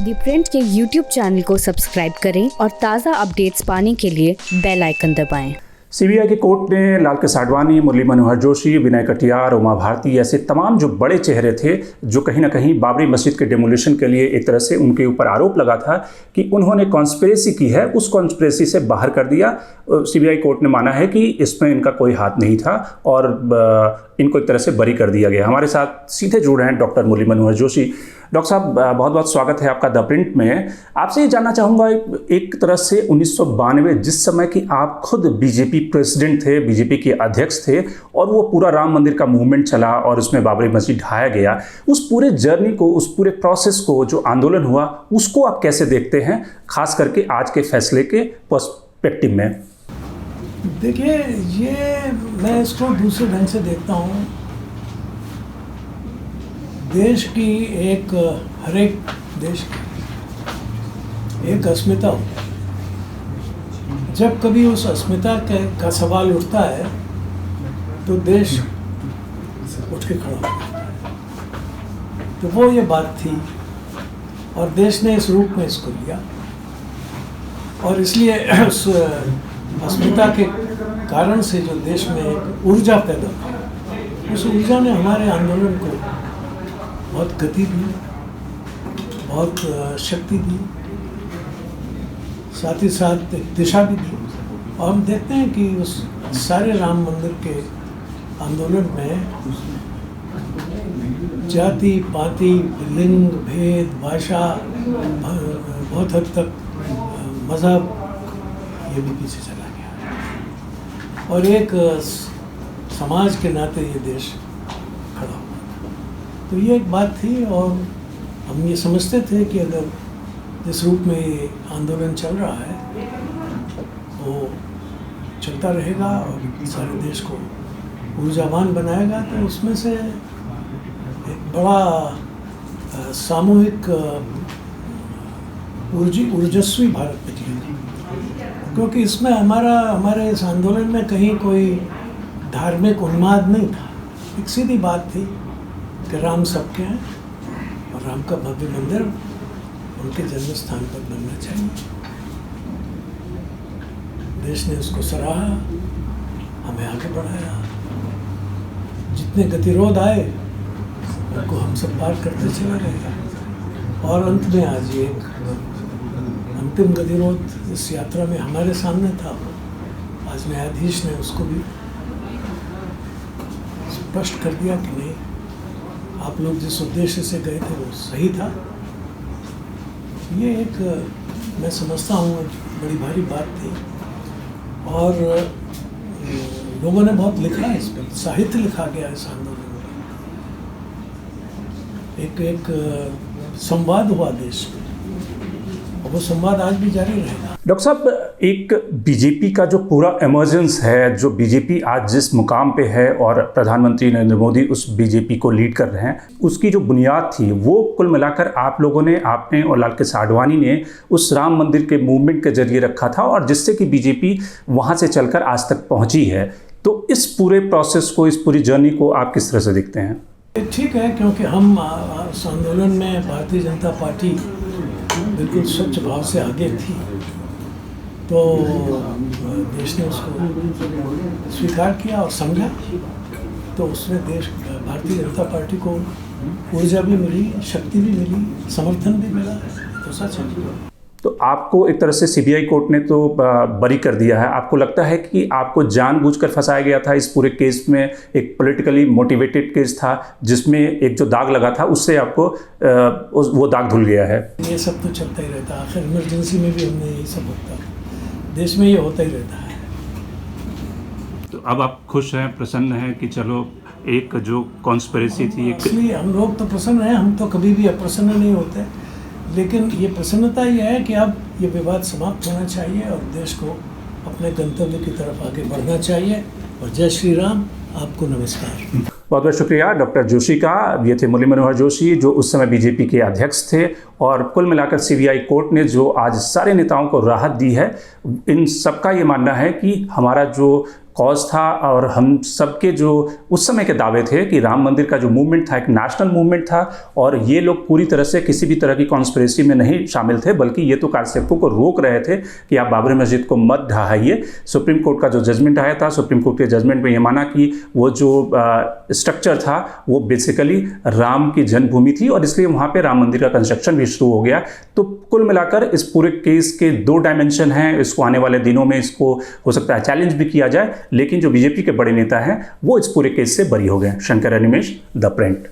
दी print के YouTube channel को subscribe करें और ताज़ा अपडेट्स पाने के लिए बेल आइकन दबाएं। सीबीआई की कोर्ट ने लालकृष्ण आडवाणी, मुरली मनोहर जोशी, विनय कटियार, उमा भारती ऐसे तमाम जो बड़े चेहरे थे जो कहीं ना कहीं बाबरी मस्जिद के डेमोलिशन के लिए एक तरह से उनके ऊपर आरोप लगा था कि उन्होंने कॉन्स्पिरेसी की है, उस कॉन्स्पिरेसी से बाहर कर दिया। सीबीआई कोर्ट ने माना है कि इसमें इनका कोई हाथ नहीं था और इनको एक तरह से बरी कर दिया गया। हमारे साथ सीधे जुड़ रहे हैं डॉक्टर मुरली मनोहर जोशी। डॉक्टर साहब, बहुत बहुत स्वागत है आपका द प्रिंट में। आपसे ये जानना चाहूँगा, एक तरह से 1992 जिस समय कि आप खुद बीजेपी प्रेसिडेंट थे, बीजेपी के अध्यक्ष थे और वो पूरा राम मंदिर का मूवमेंट चला और उसमें बाबरी मस्जिद ढाया गया, उस पूरे जर्नी को, उस पूरे प्रोसेस को, जो आंदोलन हुआ, उसको आप कैसे देखते हैं, खास करके आज के फैसले के पर्सपेक्टिव में? देखिए, ये मैं इसको दूसरे ढंग से देखता हूँ। देश की हर एक देश की एक अस्मिता होती है। जब कभी उस अस्मिता का सवाल उठता है तो देश उठ के खड़ा होता है। तो वो ये बात थी और देश ने इस रूप में इसको लिया और इसलिए उस अस्मिता के कारण से जो देश में एक ऊर्जा पैदा हुई, उस ऊर्जा ने हमारे आंदोलन को बहुत गति दी, बहुत शक्ति दी, साथ ही साथ एक दिशा भी दी। और हम देखते हैं कि उस सारे राम मंदिर के आंदोलन में जाति पाति, लिंग भेद, भाषा, बहुत हद तक मज़हब, ये भी पीछे चला गया और एक समाज के नाते ये देश खड़ा हुआ। तो ये एक बात थी और हम ये समझते थे कि अगर जिस रूप में ये आंदोलन चल रहा है वो चलता रहेगा और सारे देश को ऊर्जावान बनाएगा, तो उसमें से एक बड़ा सामूहिक ऊर्जस्वी भारत निकलेगा। क्योंकि इसमें हमारे इस आंदोलन में कहीं कोई धार्मिक उन्माद नहीं था। एक सीधी बात थी कि राम सबके हैं और राम का भव्य मंदिर उनके जन्म स्थान पर बनना चाहिए। देश ने उसको सराहा, हमें आगे बढ़ाया। जितने गतिरोध आए उनको हम सब पार करते चले गए और अंत में आज ये अंतिम गतिरोध इस यात्रा में हमारे सामने था। आज न्यायाधीश ने उसको भी स्पष्ट कर दिया कि नहीं, आप लोग जिस उद्देश्य से गए थे वो सही था। ये एक मैं समझता हूँ बड़ी भारी बात थी और लोगों ने बहुत लिखा है इस पर, साहित्य लिखा गया इस आंदोलन में। एक संवाद हुआ देश में और वो संवाद आज भी जारी रहेगा। डॉक्टर साहब, एक बीजेपी का जो पूरा इमर्जेंस है, जो बीजेपी आज जिस मुकाम पे है और प्रधानमंत्री नरेंद्र मोदी उस बीजेपी को लीड कर रहे हैं, उसकी जो बुनियाद थी वो कुल मिलाकर आप लोगों ने, आपने और लालकृष्ण आडवाणी ने उस राम मंदिर के मूवमेंट के जरिए रखा था और जिससे कि बीजेपी वहाँ से चलकर आज तक पहुँची है। तो इस पूरे प्रोसेस को, इस पूरी जर्नी को आप किस तरह से देखते हैं? ठीक है, क्योंकि हम उस आंदोलन में भारतीय जनता पार्टी बिल्कुल स्वच्छ भाव से आगे थी, तो देश ने उसको स्वीकार किया और समझा। तो उसमें भारतीय जनता पार्टी को ऊर्जा भी मिली, शक्ति भी मिली, समर्थन भी मिला। तो सच है। तो आपको एक तरह से सीबीआई कोर्ट ने तो बरी कर दिया है। आपको लगता है कि आपको जानबूझकर फंसाया गया था इस पूरे केस में? एक पॉलिटिकली मोटिवेटेड केस था जिसमें एक जो दाग लगा था उससे आपको वो दाग धुल गया है? ये सब तो चलता ही रहता है। आखिर इमरजेंसी में भी हमने यही सब होता है, देश में ये होता ही रहता है। तो अब आप खुश हैं, प्रसन्न हैं कि चलो एक जो कॉन्स्पिरेसी थी, इसलिए हम लोग तो प्रसन्न हैं। हम तो कभी भी अप्रसन्न नहीं होते, लेकिन ये प्रसन्नता ये है कि अब ये विवाद समाप्त होना चाहिए और देश को अपने गंतव्य की तरफ आगे बढ़ना चाहिए। और जय श्री राम। आपको नमस्कार। बहुत बहुत शुक्रिया डॉक्टर जोशी का। ये थे मुरली मनोहर जोशी जो उस समय बीजेपी के अध्यक्ष थे और कुल मिलाकर सीबीआई कोर्ट ने जो आज सारे नेताओं को राहत दी है, इन सबका ये मानना है कि हमारा जो कॉज था और हम सबके जो उस समय के दावे थे कि राम मंदिर का जो मूवमेंट था एक नेशनल मूवमेंट था और ये लोग पूरी तरह से किसी भी तरह की कॉन्स्पिरेसी में नहीं शामिल थे, बल्कि ये तो कारसेवकों को रोक रहे थे कि आप बाबरी मस्जिद को मत ढहाइए। सुप्रीम कोर्ट का जो जजमेंट आया था, सुप्रीम कोर्ट के जजमेंट में ये माना कि वो जो स्ट्रक्चर था वो बेसिकली राम की जन्मभूमि थी और इसलिए वहाँ पे राम मंदिर का कंस्ट्रक्शन भी शुरू हो गया। तो कुल मिलाकर इस पूरे केस के 2 डायमेंशन हैं। इसको आने वाले दिनों में इसको हो सकता है चैलेंज भी किया जाए, लेकिन जो बीजेपी के बड़े नेता हैं वो इस पूरे केस से बरी हो गए। Shankar Animesh, the print.